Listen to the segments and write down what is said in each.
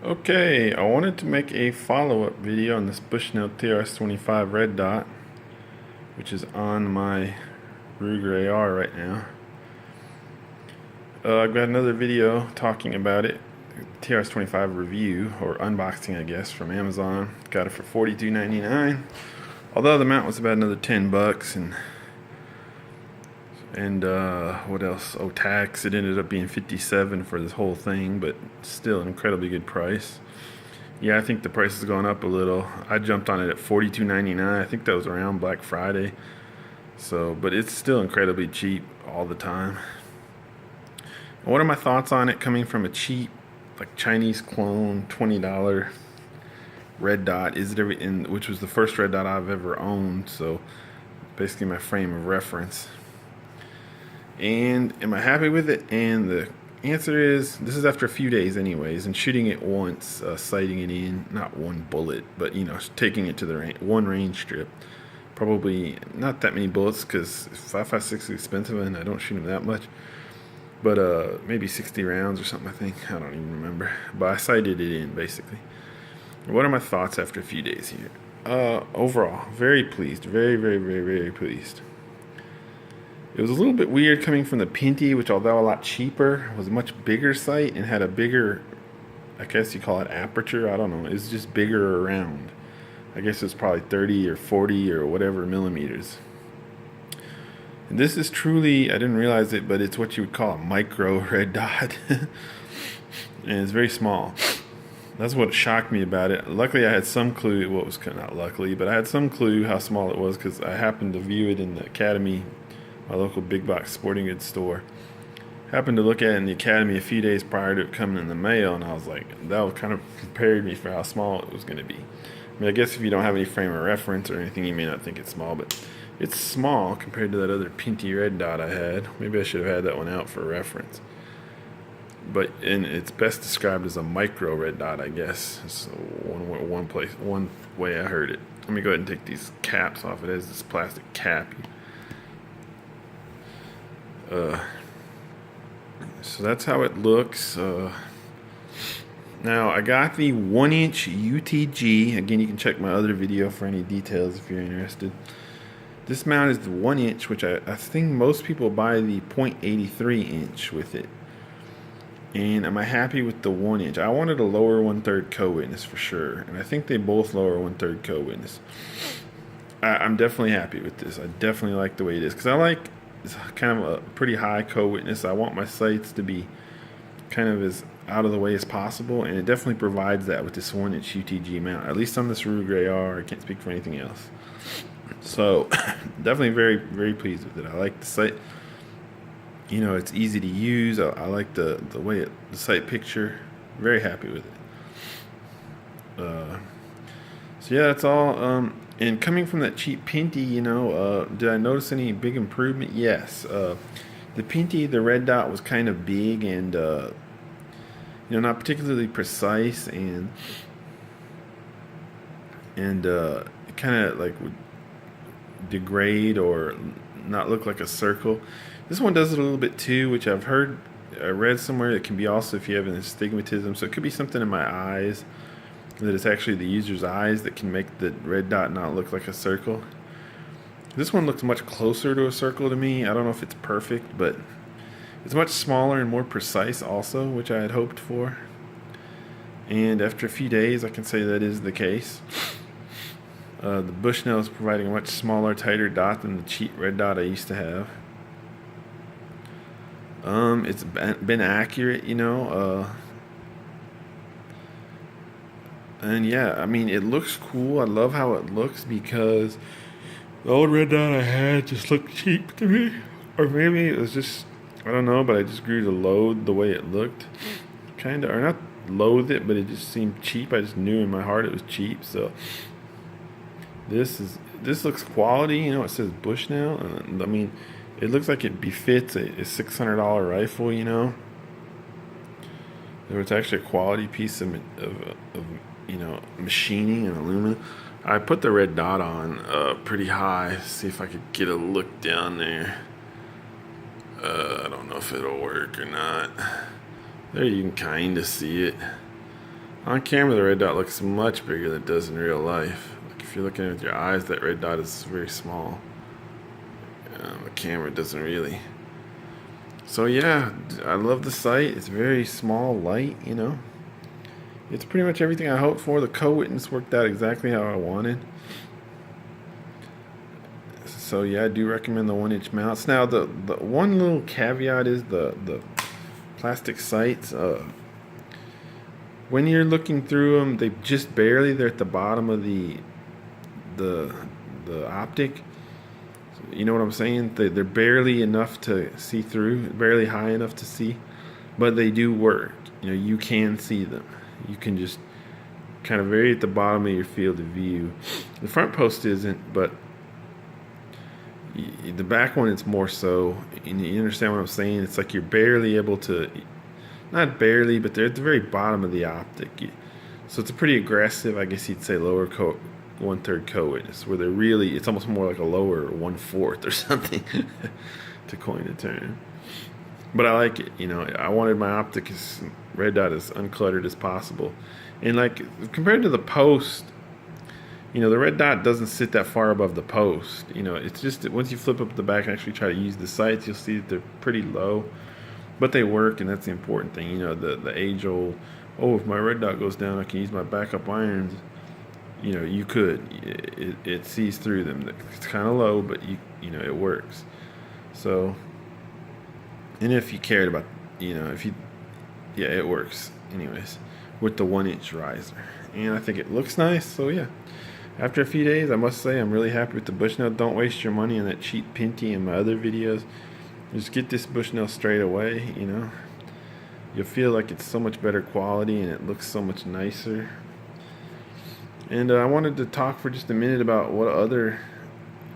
Okay, I wanted to make a follow-up video on this Bushnell Trs-25 red dot, which is on my Ruger AR right now. I've got another video talking about it, TRS-25 review, or unboxing I guess, from Amazon. Got it for $42.99, although the mount was about another $10, and what else? Oh, tax. It ended up being $57 for this whole thing, but still an incredibly good price. Yeah, I think the price has gone up a little. I jumped on it at $42.99. I think that was around Black Friday. So, but it's still incredibly cheap all the time. What are my thoughts on it coming from a cheap, like Chinese clone, $20 red dot? Is it which was the first red dot I've ever owned? So, basically my frame of reference. And am I happy with it? And the answer is, this is after a few days anyways, and shooting it once, sighting it in, not one bullet, but taking it to the one range strip. Probably not that many bullets, because 5.56 is expensive and I don't shoot them that much. But maybe 60 rounds or something, I think. I don't even remember. But I sighted it in, basically. What are my thoughts after a few days here? Overall, very pleased. Very, very, very, very pleased. It was a little bit weird coming from the Pinty, which, although a lot cheaper, was a much bigger sight and had a bigger, I guess you call it aperture. I don't know. It's just bigger around. I guess it's probably 30 or 40 or whatever millimeters. And this is truly, I didn't realize it, but it's what you would call a micro red dot. And it's very small. That's what shocked me about it. Luckily, I had some clue what was, not luckily, but I had some clue how small it was because I happened to view it in the Academy, my local big box sporting goods store. Happened to look at it in the Academy a few days prior to it coming in the mail, and I was like, that kind of prepared me for how small it was going to be. I mean, I guess if you don't have any frame of reference or anything, you may not think it's small, but it's small compared to that other Pinty red dot I had. Maybe I should have had that one out for reference. But it's best described as a micro red dot, I guess. So one way I heard it. Let me go ahead and take these caps off. It has this plastic cap. So that's how it looks. Now I got the 1-inch UTG. Again, you can check my other video for any details if you're interested. This mount is the 1-inch, which I think most people buy the .83 inch with it. And am I happy with the 1-inch? I wanted a lower 1/3 co-witness for sure, and I think they both lower 1/3 co-witness. I'm definitely happy with this. I definitely like the way it is because I like it's kind of a pretty high co-witness. I want my sights to be kind of as out of the way as possible, and it definitely provides that with this 1-inch UTG mount, at least on this Ruger AR. I can't speak for anything else. So definitely very, very pleased with it. I like the sight. It's easy to use. I like the way the sight picture. Very happy with it. So yeah, that's all. And coming from that cheap Pinty, did I notice any big improvement? Yes. The Pinty, the red dot was kind of big and not particularly precise, and it kind of like would degrade or not look like a circle. This one does it a little bit too, which I read somewhere it can be also if you have an astigmatism. So it could be something in my eyes, that it's actually the user's eyes that can make the red dot not look like a circle. This one looks much closer to a circle to me. I don't know if it's perfect, but it's much smaller and more precise also, which I had hoped for. And after a few days, I can say that is the case. The Bushnell is providing a much smaller, tighter dot than the cheap red dot I used to have. It's been accurate, and yeah, I mean, it looks cool. I love how it looks because the old red dot I had just looked cheap to me. Or maybe it was just, I don't know, but I just grew to loathe the way it looked. Kind of, or not loathe it, but it just seemed cheap. I just knew in my heart it was cheap. So this looks quality. It says Bushnell. And I mean, it looks like it befits a $600 rifle. It's actually a quality piece of machining and aluminum. I put the red dot on pretty high. See if I could get a look down there. I don't know if it'll work or not. There you can kind of see it. On camera, the red dot looks much bigger than it does in real life. Like if you're looking at it with your eyes, that red dot is very small. The camera doesn't really. So yeah, I love the sight. It's very small, light, you know. It's pretty much everything I hoped for. The co-witness worked out exactly how I wanted. So yeah, I do recommend the 1-inch mounts. Now the one little caveat is the plastic sights. When you're looking through them, they just barely, they're at the bottom of the optic. You know what I'm saying? They're barely enough to see through, barely high enough to see, but they do work. You know, you can see them. You can just kind of very at the bottom of your field of view. The front post isn't, but the back one, it's more so. And you understand what I'm saying? It's like you're barely able to, not barely, but they're at the very bottom of the optic. So it's a pretty aggressive, I guess you'd say, lower 1/3 co-witness, where they're really, it's almost more like a lower 1/4 or something, to coin a term. But I like it. You know, I wanted my optic as red dot as uncluttered as possible. And like compared to the post, you know, the red dot doesn't sit that far above the post. You know, it's just that once you flip up the back and actually try to use the sights, you'll see that they're pretty low, but they work, and that's the important thing. You know, the age old, oh, if my red dot goes down, I can use my backup irons. You know, you could. It sees through them. It's kind of low, but you know, it works. So, and if you cared about, you know, yeah, it works. Anyways, with the 1-inch riser, and I think it looks nice. So yeah, after a few days, I must say I'm really happy with the Bushnell. Don't waste your money on that cheap Pinty in my other videos. Just get this Bushnell straight away. You know, you'll feel like it's so much better quality and it looks so much nicer. And I wanted to talk for just a minute about what other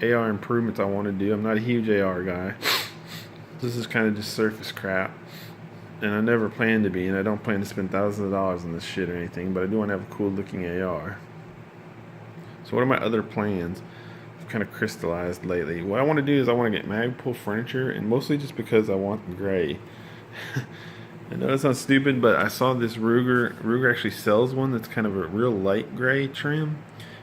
AR improvements I want to do. I'm not a huge AR guy. This is kind of just surface crap. And I never plan to be, and I don't plan to spend thousands of dollars on this shit or anything, but I do want to have a cool looking AR. So what are my other plans? I've kind of crystallized lately. What I want to do is I want to get Magpul furniture, and mostly just because I want the gray. I know that sounds stupid, but I saw this Ruger. Ruger actually sells one that's kind of a real light gray trim.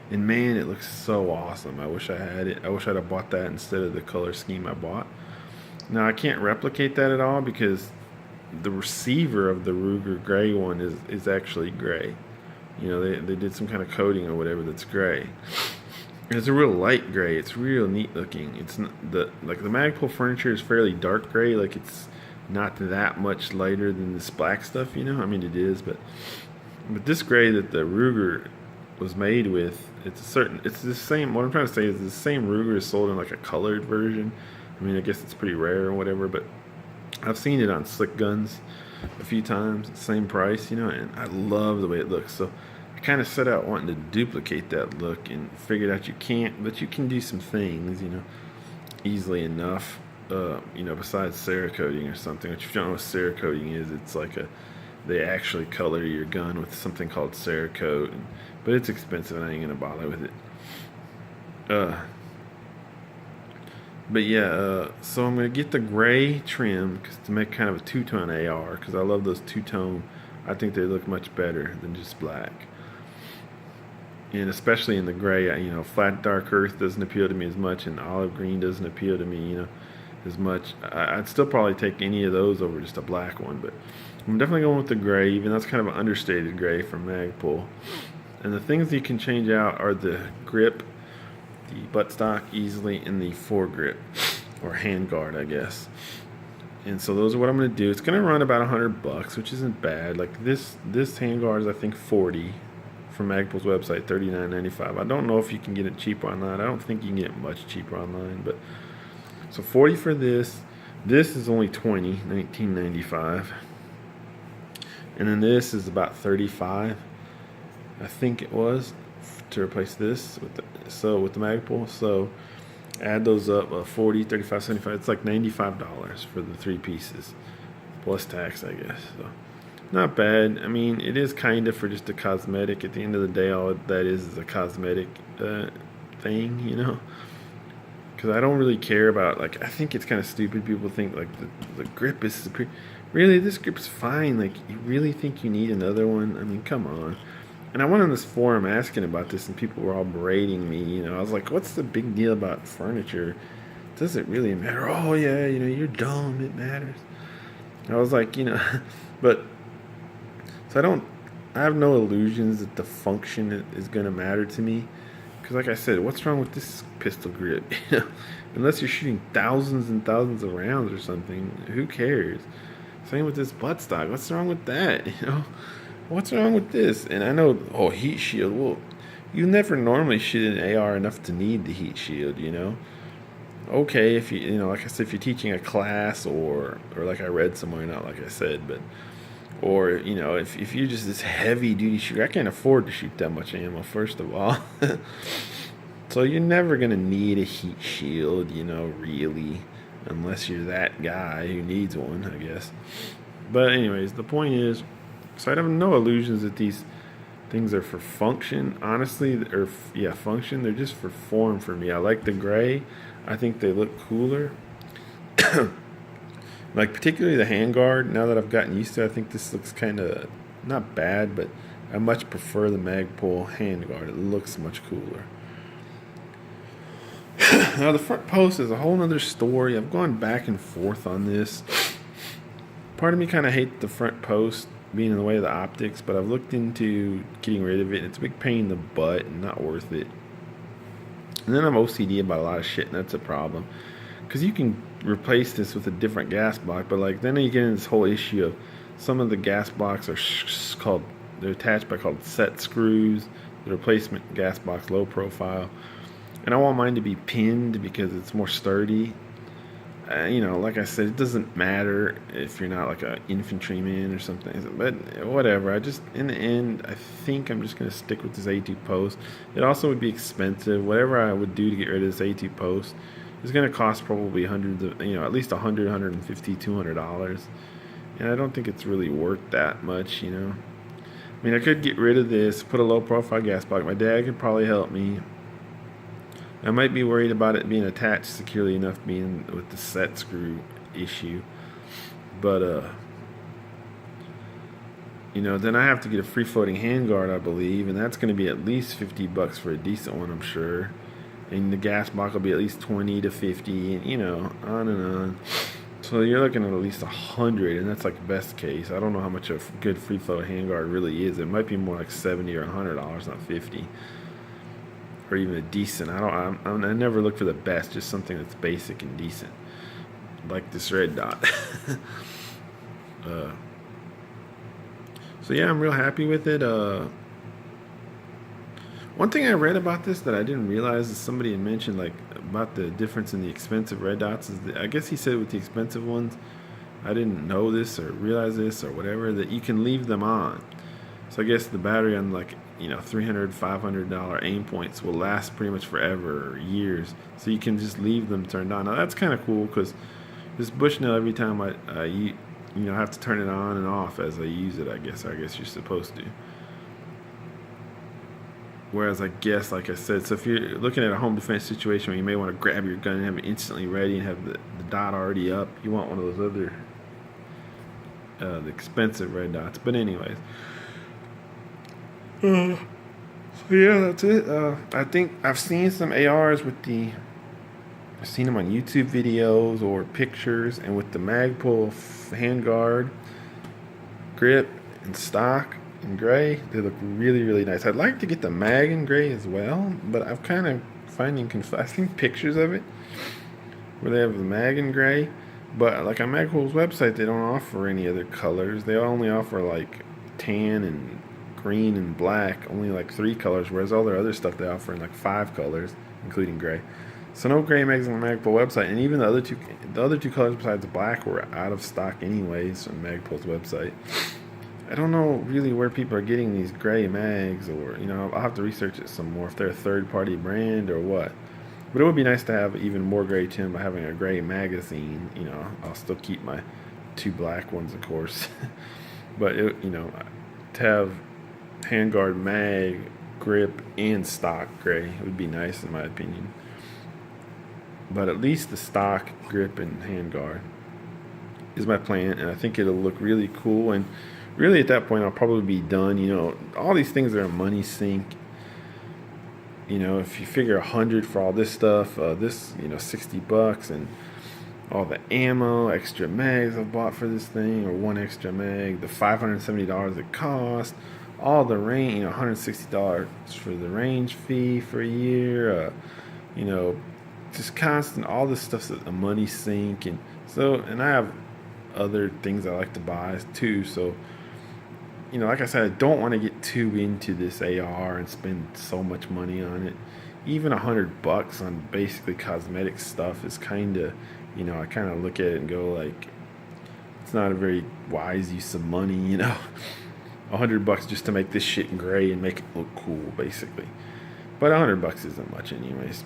And man, it looks so awesome. I wish I had it. I wish I'd have bought that instead of the color scheme I bought. Now, I can't replicate that at all because the receiver of the Ruger gray one is actually gray. You know, they did some kind of coating or whatever that's gray. It's a real light gray. It's real neat looking. It's not the Magpul furniture is fairly dark gray. Like it's not that much lighter than this black stuff, you know. I mean, it is, but this gray that the Ruger was made with, it's the same. What I'm trying to say is the same Ruger is sold in like a colored version. I mean, I guess it's pretty rare or whatever, but I've seen it on Slick Guns a few times. Same price, you know, and I love the way it looks. So I kind of set out wanting to duplicate that look and figured out you can't, but you can do some things, you know, easily enough. You know, besides Cerakoting or something, which if you don't know what Cerakoting is, it's like they actually color your gun with something called Cerakote, but it's expensive and I ain't gonna bother with it. But yeah, so I'm gonna get the gray trim to make kind of a two-tone AR, because I love those two-tone. I think they look much better than just black, and especially in the gray. You know, flat dark earth doesn't appeal to me as much, and olive green doesn't appeal to me, you know, as much. I'd still probably take any of those over just a black one, but I'm definitely going with the gray, even though it's kind of an understated gray from Magpul. And the things that you can change out are the grip, the buttstock easily, and the foregrip, or handguard, I guess. And so those are what I'm going to do. It's going to run about $100, which isn't bad. Like this handguard is, I think, $40 from Magpul's website, $39.95. I don't know if you can get it cheaper online. I don't think you can get it much cheaper online, but so $40 for this. This is only $19.95. And then this is about $35, I think it was, to replace this with the Magpul. So add those up, $40, $35, $75. It's like $95 for the 3 pieces, plus tax, I guess. So not bad. I mean, it is kind of for just a cosmetic. At the end of the day, all that is a cosmetic thing, you know. Because I don't really care about, like, I think it's kind of stupid. People think like the grip is superior. really, this grip's fine. Like, you really think you need another one? I mean, come on. And I went on this forum asking about this, and people were all berating me. I was like, what's the big deal about furniture? Does it really matter? Oh, yeah, you're dumb. It matters. I was like, but, so I have no illusions that the function is going to matter to me. Because, like I said, what's wrong with this pistol grip? Unless you're shooting thousands and thousands of rounds or something, who cares? Same with this buttstock. What's wrong with that? What's wrong with this? And I know, heat shield. Well, you never normally shoot an AR enough to need the heat shield, Okay, if like I said, if you're teaching a class or like I read somewhere, not like I said, but, or, if you're just this heavy duty shooter, I can't afford to shoot that much ammo, first of all. So you're never going to need a heat shield, really, unless you're that guy who needs one, I guess. But anyways, the point is, so I have no illusions that these things are for function, honestly, or function. They're just for form for me. I like the gray. I think they look cooler. Like, particularly the handguard, now that I've gotten used to it, I think this looks kind of, not bad, but I much prefer the Magpul handguard. It looks much cooler. Now, the front post is a whole nother story. I've gone back and forth on this. Part of me kind of hates the front post being in the way of the optics, but I've looked into getting rid of it, and it's a big pain in the butt and not worth it. And then I'm OCD about a lot of shit, and that's a problem. Because you can replace this with a different gas block, but like then you get into this whole issue of some of the gas blocks are they're attached by called set screws. The replacement gas box low profile. And I want mine to be pinned because it's more sturdy. Like I said, it doesn't matter if you're not like an infantryman or something. But whatever. In the end, I think I'm just going to stick with this A2 post. It also would be expensive. Whatever I would do to get rid of this A2 post is going to cost probably hundreds of, at least $100, $150, $200. And I don't think it's really worth that much, I mean, I could get rid of this, put a low profile gas block. My dad could probably help me. I might be worried about it being attached securely enough, being with the set screw issue. But, then I have to get a free floating handguard, I believe, and that's going to be at least $50 for a decent one, I'm sure. And the gas block will be at least 20 to 50, and, on and on. So you're looking at least 100, and that's like best case. I don't know how much a good free float handguard really is. It might be more like $70 or $100, not 50. Or even a decent. I never look for the best, just something that's basic and decent, like this red dot. So yeah, I'm real happy with it. One thing I read about this that I didn't realize is somebody had mentioned like about the difference in the expensive red dots is I guess he said with the expensive ones, I didn't know this or realize this or whatever, that you can leave them on. So I guess the battery on like $300, $500 aim points will last pretty much forever or years. So you can just leave them turned on. Now that's kind of cool because this Bushnell, every time I have to turn it on and off as I use it. I guess you're supposed to. Whereas I guess, like I said, so if you're looking at a home defense situation where you may want to grab your gun and have it instantly ready and have the dot already up, you want one of those other the expensive red dots. But anyways. So yeah, that's it. I think I've seen some ARs I've seen them on YouTube videos or pictures, and with the Magpul handguard, grip, and stock in gray, they look really, really nice. I'd like to get the mag in gray as well, but I'm kind of finding I've seen pictures of it where they have the mag in gray, but like on Magpul's website, they don't offer any other colors. They only offer like tan and green and black, only like 3 colors, whereas all their other stuff they offer in like 5 colors, including gray. So no gray mags on the Magpul website, and even the other two colors besides black were out of stock anyways on Magpul's website. I don't know really where people are getting these gray mags, or I'll have to research it some more if they're a third-party brand or what. But it would be nice to have even more gray trim by having a gray magazine. I'll still keep my 2 black ones, of course, but to have handguard, mag, grip, and stock gray would be nice in my opinion. But at least the stock, grip, and handguard. is my plan, and I think it'll look really cool. And really, at that point, I'll probably be done. All these things are a money sink. If you figure 100 for all this stuff, this $60, and all the ammo, extra mags I've bought for this thing, or one extra mag, the $570 it cost, all the range, $160 for the range fee for a year, just constant, all this stuff's a money sink. And I have other things I like to buy too, so like I said, I don't want to get too into this AR and spend so much money on it. Even $100 on basically cosmetic stuff is kind of, I kind of look at it and go like, it's not a very wise use of money. $100 just to make this shit gray and make it look cool, basically. But $100 isn't much, anyways.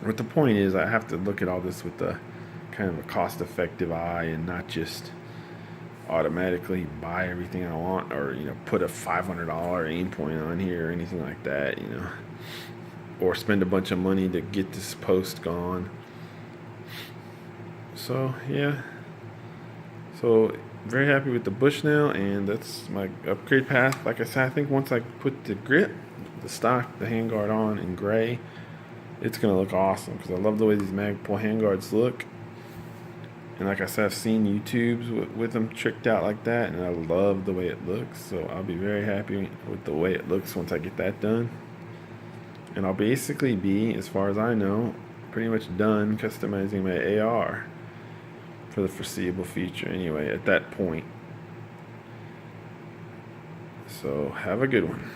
But the point is, I have to look at all this with a kind of a cost-effective eye and not just automatically buy everything I want, or put a $500 aim point on here or anything like that, or spend a bunch of money to get this post gone. So yeah, so very happy with the Bushnell, and that's my upgrade path. Like I said, I think once I put the grip, the stock, the handguard on in gray, it's gonna look awesome, because I love the way these Magpul handguards look. And like I said, I've seen YouTubes with them tricked out like that, and I love the way it looks. So I'll be very happy with the way it looks once I get that done. And I'll basically be, as far as I know, pretty much done customizing my AR for the foreseeable future anyway, at that point. So have a good one.